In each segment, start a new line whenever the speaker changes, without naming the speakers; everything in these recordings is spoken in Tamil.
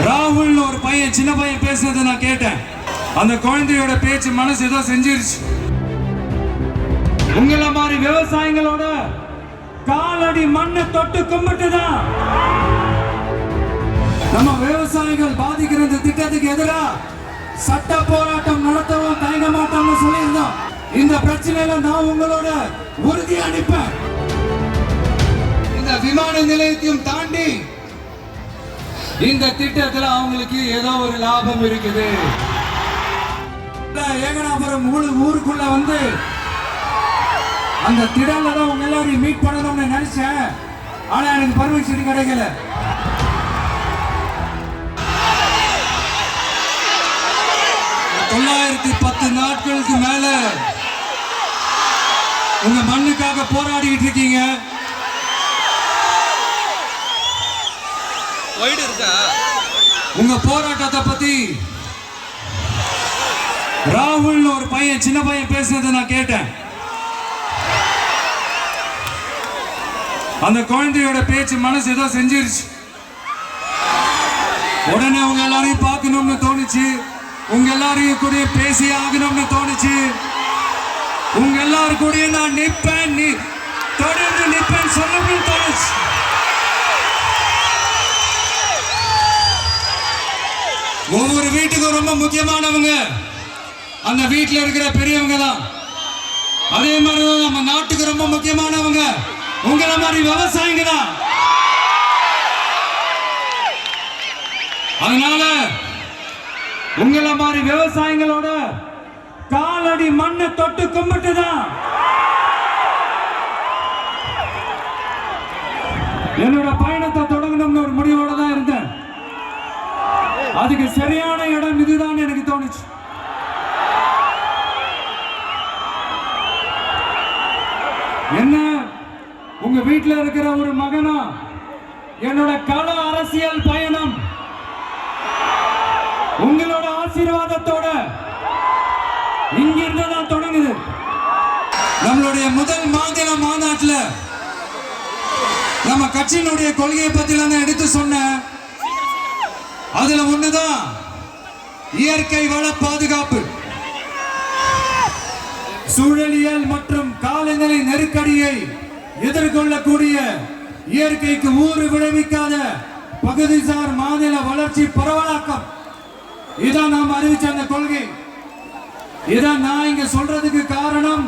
ராகுல் ஒரு பையன், சின்ன பையன் பேசுனதை நான் கேட்டேன். அந்த குழந்தையோட பேச்சு மனசு ஏதோ செஞ்சிருச்சு. உங்களை மாதிரி விவசாயிகளோட காலடி மண்ணை தொட்டு கும்பிட்டுதான் நம்ம விவசாயிகள் பாதிக்கிற இந்த திட்டத்துக்கு எதிராக சட்ட போராட்டம் நடத்தவும் தயங்க மாட்டோம்னு சொல்லியிருந்தோம். இந்த பிரச்சனையில நான் உங்களோட உறுதி அளிப்பேன். இந்த விமான நிலையத்தையும் தாண்டி இந்த திட்டத்துல அவங்களுக்கு ஏதோ ஒரு லாபம் இருக்குது. ஏகனாபுரம் ஊருக்குள்ள வந்து அந்த திடல்ல தான் உங்க எல்லாரையும் மீட் பண்ணணும்னு நினைச்சேன். ஆனா எனக்கு பர்மிஷன் கிடைக்கல. $910 நாட்களுக்கு மேல உங்க மண்ணுக்காக போராடிட்டு இருக்கீங்க. உங்க போராட்டத்தை பத்தி ராகுல் ஒரு பையன், சின்ன பையன் பேசுனதை நான் கேட்டேன். அந்த குழந்தையோட பேச்சு மனசு ஏதோ செஞ்சிருச்சு. உடனே உங்க எல்லாரையும் பார்க்கணும்னு தோணுச்சு. உங்க எல்லாரையும் கூட பேசி ஆகணும்னு தோணுச்சு. உங்க எல்லாரும் கூட நான் நிற்பேன், தொடர்ந்து நிற்பேன் சொல்லணும்னு தோணுச்சு. ஒவ்வொரு வீட்டுக்கும் ரொம்ப முக்கியமானவங்க அந்த வீட்டில் இருக்கிற பெரியவங்க தான். அதே மாதிரிதான் நம்ம நாட்டுக்கு ரொம்ப முக்கியமானவங்க உங்களை மாதிரி விவசாயிங்க தான். அதனால உங்களை மாதிரி விவசாயிகளோட காலடி மண்ணை தொட்டு கும்பிட்டுதான் என்னோட பயணத்தை தொடங்கணும்னு ஒரு முடிவோட தான் இருந்தேன். அதுக்கு சரியான இடம் இதுதான் எனக்கு தோணுச்சு. என்ன உங்க வீட்டில் இருக்கிற ஒரு மகனா என்னோட கள அரசியல் பயணம் உங்களோட ஆசீர்வாதத்தோட இங்கிருந்து தான் தொடங்குது. நம்மளுடைய முதல் மாநில மாநாட்டில் நம்ம கட்சியினுடைய கொள்கையை பத்தி நான் எடுத்து சொன்னேன். அதுல ஒண்ணுதான் இயற்கை வள பாதுகாப்பு. சூழலியல் மற்றும் காலநிலை நெருக்கடியை எதிர்கொள்ளக்கூடிய இயற்கைக்கு ஊறு விளைவிக்காத பகுதிசார் மாநில வளர்ச்சி பரவலாக்கம். இதான் நாம் அறிவிச்ச அந்த கொள்கை. இதான் நான் இங்க சொல்றதுக்கு காரணம்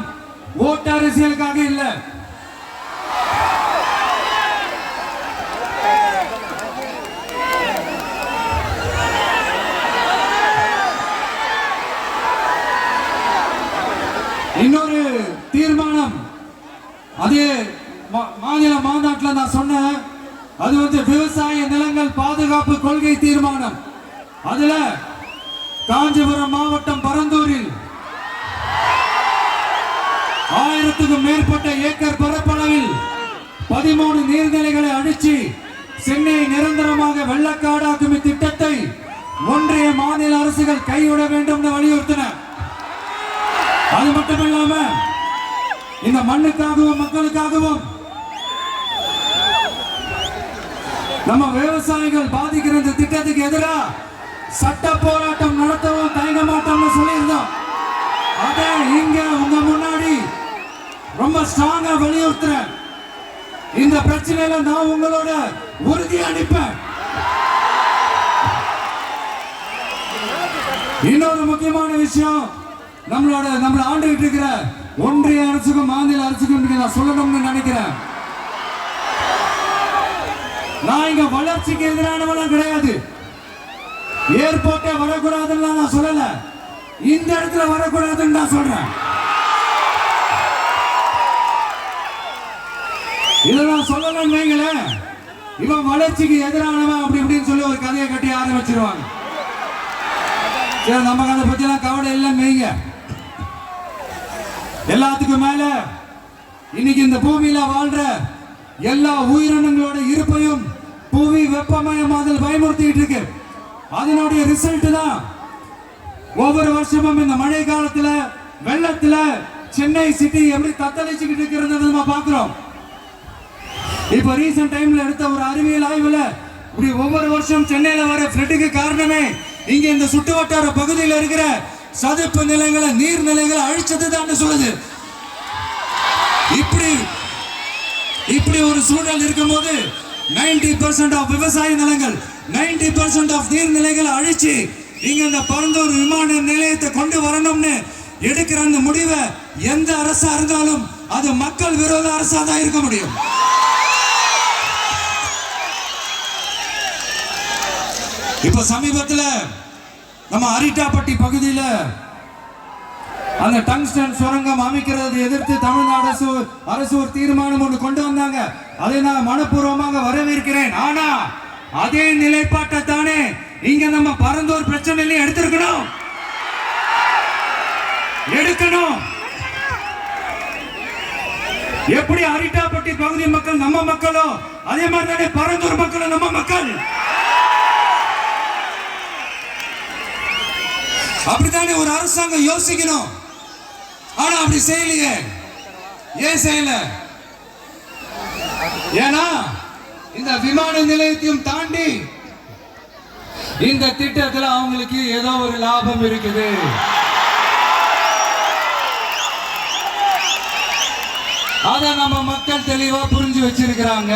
ஓட்டு அரசியலுக்காக இல்ல. இன்னொரு தீர்மானம் அதே மாநில மாநாட்டில் நான் சொன்னேன். அது வந்து விவசாய நிலங்கள் பாதுகாப்பு கொள்கை தீர்மானம். அதுல காஞ்சிபுரம் மாவட்டம் பரந்தூரில் 1000க்கும் மேற்பட்ட ஏக்கர் பரப்பளவில் 13 நீர்நிலைகளை அழிச்சு சென்னையை நிரந்தரமாக வெள்ளக்காடாக்கும் இத்திட்டத்தை ஒன்றிய மாநில அரசுகள் கைவிட வேண்டும் வலியுறுத்தின. அது மட்டுமில்லாம இந்த மண்ணுக்காகவும் மக்களுக்காகவும் நம்ம விவசாயிகள் பாதிக்கிற இந்த திட்டத்துக்கு எதிராக சட்ட போராட்டம் நடத்தவும் தயங்க மாட்டோம்னு சொல்லியிருந்தோம். அதை இங்க உங்க முன்னாடி ரொம்ப ஸ்ட்ராங்கா வலியுறுத்துறேன். இந்த பிரச்சனையில நான் உங்களோட உறுதி அளிப்பேன். இன்னொரு முக்கியமான விஷயம், நம்மள ஆண்டுகிட்டு இருக்கிற ஒன்றிய அரசுக்கும் மாநில அரசுக்கும் நான் சொல்லணும்னு நினைக்கிறேன். நான் இங்க வளர்ச்சிக்கு எதிரானவெல்லாம் கிடையாது. ஏர்போர்ட்டே வரக்கூடாதுன்னு நான் சொல்லல. இந்த இடத்துல வரக்கூடாதுன்னு நான் சொல்றேன். இதை நான் சொல்லலன்னு வைங்களேன், இவன் வளர்ச்சிக்கு எதிரானவன் அப்படி இப்படின்னு சொல்லி ஒரு கதையை கட்டி ஆரம்பிச்சிருவாங்க. நமக்கு அதை பத்தி எல்லாம் கவலை இல்லைன்னு வைங்க. எல்லாத்துக்கும் மேல இன்னைக்கு இந்த பூமியில வாழ்ற எல்லா உயிரினங்களோட இருப்பையும் புவி வெப்பமயமாதல் பயமுறுத்திட்டு இருக்கு. அதனுடைய ரிசல்ட் தான் ஒவ்வொரு வருஷமும் இந்த மழை காலத்துல வெள்ளத்துல சென்னை சிட்டி எப்படி தத்தளிச்சுக்கிட்டு இருக்கிறது நம்ம பாக்குறோம். இப்ப ரீசன்ட் டைம்ல எடுத்த ஒரு அறிவியல் ஆய்வுல இப்படி ஒவ்வொரு வருஷம் சென்னையில வர ஃப்ளட்டுக்கு காரணமே இங்க இந்த சுற்று வட்டார பகுதியில் இருக்கிற சதுப்பு நிலங்களை நீர்நிலைகளை அழிச்சதுதான் சொல்லுது. இப்படி ஒரு சூழல் இருக்கும் போது 90% ஆஃப் விவசாய நிலங்கள் 90% ஆஃப் நீர்நிலைகளை அழிச்சு இங்க இந்த பரந்தூர் விமான நிலையத்தை கொண்டு வரணும்னு எடுக்கிற அந்த முடிவை எந்த அரசா இருந்தாலும் அது மக்கள் விரோத அரசா தான் இருக்க முடியும். இப்ப சமீபத்தில் நம்ம அரிட்டாப்பட்டி பகுதியில் அந்த டங்ஸ்டன் சுரங்கம் அமைக்கிறது எதிர்த்து தமிழ்நாடு அரசு ஒரு தீர்மானம் ஒன்று கொண்டு வந்தாங்க. அதை நான் மனப்பூர்வமாக வரவேற்கிறேன். ஆனா அதே நிலைப்பாட்டை தானே இங்க நம்ம பரந்தூர் பிரச்சனையில எடுக்கணும். எப்படி அரிட்டாப்பட்டி பகுதி மக்கள் நம்ம மக்களோ அதே மாதிரி தானே பரந்தூர் மக்களும் நம்ம மக்கள். அப்படித்தானே ஒரு அரசாங்கம் யோசிக்கணும். ஆனா அப்படி செய்யலையே. ஏன் செய்யல? ஏன்னா இந்த விமான நிலையத்தையும் தாண்டி இந்த திட்டத்தில் அவங்களுக்கு ஏதோ ஒரு லாபம் இருக்குது. அத நம்ம மக்கள் தெளிவா புரிஞ்சு வச்சிருக்கிறாங்க.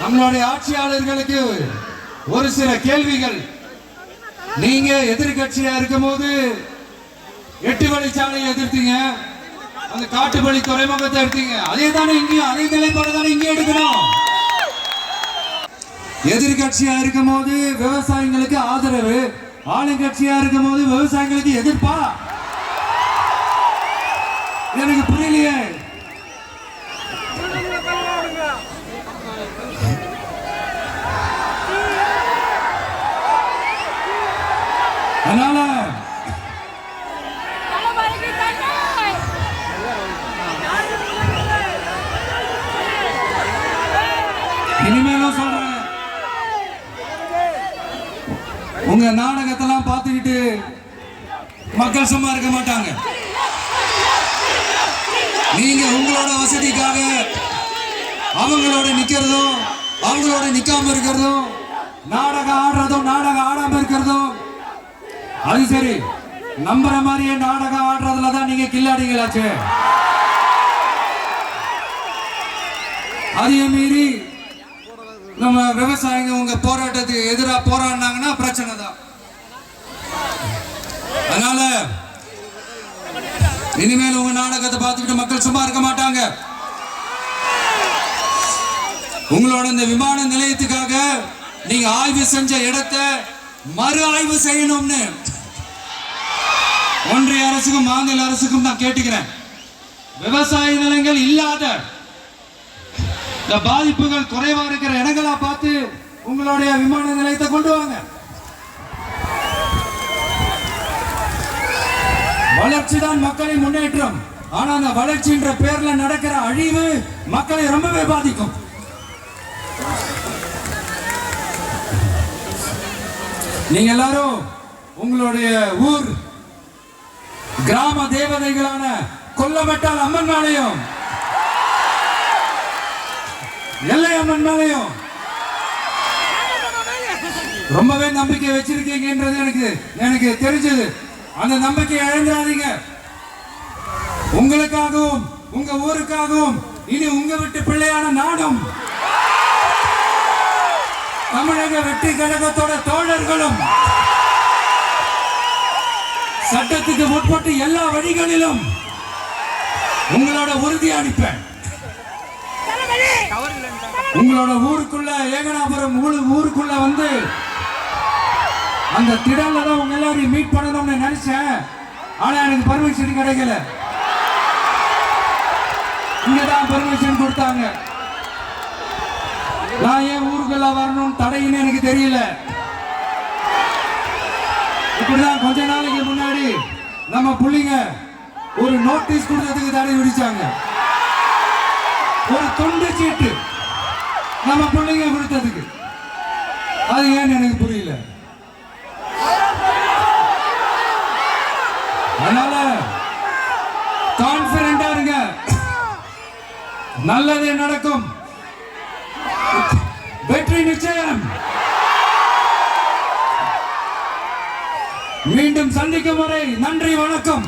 நம்மளுடைய ஆட்சியாளர்களுக்கு ஒரு சில கேள்விகள். நீங்க எதிர்கட்சியா இருக்கும் போது 8 வழிச்சாலையை எதிர்த்தீங்க, அந்த காட்டுப்பள்ளி துறைமுகத்தை எடுத்தீங்க. அதே தானே இங்கேயும் அதே நிலைப்பாடு தானே இங்கே எடுக்கணும். எதிர்கட்சியா இருக்கும் போது விவசாயிகளுக்கு ஆதரவு, ஆளுங்கட்சியா இருக்கும் போது விவசாயிகளுக்கு எதிர்ப்பா? எனக்கு புரியலையே. அதனால இனிமேலும் சொல்றேன், உங்க நாடகத்தெல்லாம் பார்த்துக்கிட்டு மக்கள் சும்மா இருக்க மாட்டாங்க. நீங்க உங்களோட வசதிக்காக அவங்களோட நிக்கிறதும் அவங்களோட நிக்காம இருக்கிறதும், நாடகம் ஆடுறதும் நாடகம் ஆடாம இருக்கிறதும், அது சரி. நம்புற மாதிரியே நாடகம் ஆடுறதுல தான் நீங்க கில்லாடிங்களாச்சு. அதையும் மீறி நம்ம விவசாயிங்க உங்க போராட்டத்துக்கு எதிராக போராடினாங்கன்னா பிரச்சனை தான். அதனால இனிமேல் உங்க நாடகத்தை பார்த்துக்கிட்டு மக்கள் சும்மா இருக்க மாட்டாங்க. உங்களோட இந்த விமான நிலையத்துக்காக நீங்க ஆய்வு செஞ்ச இடத்தை மறு ஆய்வு செய்யணும்னு ஒன்றிய அரசுக்கும் மாநில அரசுக்கும் நான் கேட்டுக்கிறேன். விவசாய நிலங்கள் இல்லாத இந்த பாதிப்புகள் குறைவா இருக்கிற இடங்களா பார்த்து உங்களுடைய விமான நிலையத்தை கொண்டு வாங்க. வளர்ச்சி தான் மக்களின் முன்னேற்றம். ஆனா அந்த வளர்ச்சின்ற பேர்ல நடக்கிற அழிவு மக்களை ரொம்பவே பாதிக்கும். நீங்க எல்லாரும் உங்களுடைய ஊர் கிராம தேவதைகளான கொல்லமெட்டால் அம்மன் மேலையும் எல்லை அம்மன் மேலையும் ரொம்பவே நம்பிக்கை வச்சிருக்கீங்கன்றது எனக்கு தெரிஞ்சது. அந்த நம்பிக்கை இழந்துடாதீங்க. உங்களுக்காகவும் உங்க ஊருக்காகவும் இனி உங்க வீட்டு பிள்ளையான நாடும் தமிழக வெற்றி கழகத்தோட தோழர்களும் சட்டத்துக்கு முற்பட்டு எல்லா வழிகளிலும் உங்களோட உறுதி அளிப்பேன். உங்களோட ஊருக்குள்ள ஏகனாபுரம் ஊருக்குள்ள வந்து அந்த திடல்ல தான் உங்க எல்லாரையும் மீட் பண்ணணும்னு நினைச்சேன். ஆனா எனக்கு பர்மிஷன் கிடைக்கல. இங்கதான் பர்மிஷன் கொடுத்தாங்க. நான் ஏன் ஊருக்குள்ள வரணும் தடைன்னு எனக்கு தெரியல. இப்படிதான் கொஞ்ச நாளைக்கு முன்னாடி நம்ம புள்ளிங்க ஒரு நோட்டீஸ் கொடுத்ததுக்கு தடை விதிச்சாங்க. ஒரு துண்டு சீட்டு நம்ம பிள்ளைங்க கொடுத்ததுக்கு. அது ஏன்னு எனக்கு புரியல. அதனால கான்பிடண்டா இருங்க, நல்லதே நடக்கும். வெற்றி நிச்சயம். மீண்டும் சந்திக்கும் வரை நன்றி, வணக்கம்.